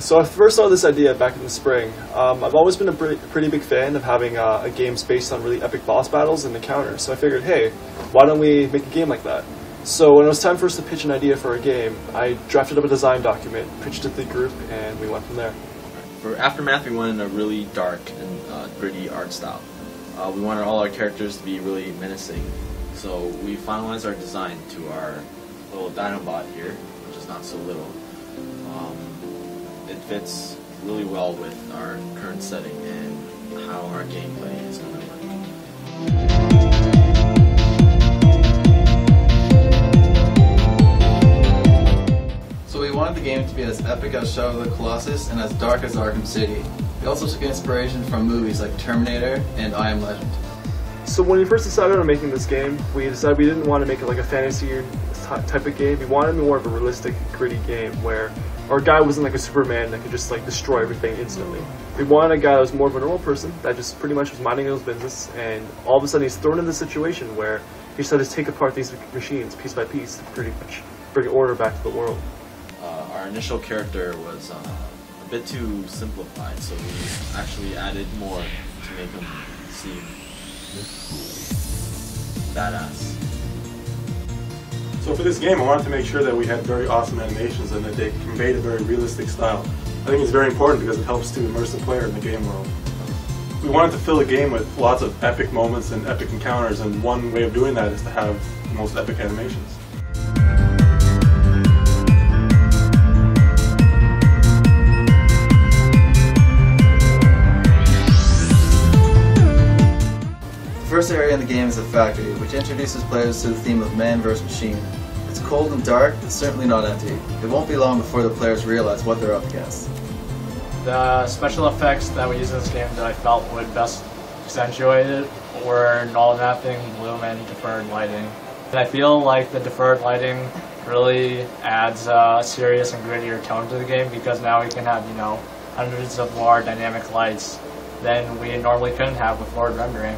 So I first saw this idea back in the spring. I've always been a pretty big fan of having games based on really epic boss battles and encounters, so I figured, hey, why don't we make a game like that? So when it was time for us to pitch an idea for a game, I drafted up a design document, pitched it to the group, and we went from there. For Aftermath, we wanted a really dark and gritty art style. We wanted all our characters to be really menacing, so we finalized our design to our little Dinobot here, which is not so little. It fits really well with our current setting and how our gameplay is going to work. So we wanted the game to be as epic as Shadow of the Colossus and as dark as Arkham City. We also took inspiration from movies like Terminator and I Am Legend. So when we first decided on making this game, we decided we didn't want to make it like a fantasy type of game. We wanted more of a realistic, gritty game where our guy wasn't like a Superman that could just like destroy everything instantly. We wanted a guy that was more of a normal person that just pretty much was minding his business, and all of a sudden he's thrown in this situation where he just had to take apart these machines piece by piece to pretty much bring order back to the world. Our initial character was a bit too simplified, so we actually added more to make him seem badass. So for this game, I wanted to make sure that we had very awesome animations and that they conveyed a very realistic style. I think it's very important because it helps to immerse the player in the game world. We wanted to fill a game with lots of epic moments and epic encounters, and one way of doing that is to have the most epic animations. The first area in the game is the factory, which introduces players to the theme of man vs. machine. It's cold and dark, but certainly not empty. It won't be long before the players realize what they're up against. The special effects that we used in this game that I felt would best accentuate it were null mapping, bloom, and deferred lighting. And I feel like the deferred lighting really adds a serious and grittier tone to the game because now we can have, hundreds of more dynamic lights than we normally couldn't have with forward rendering.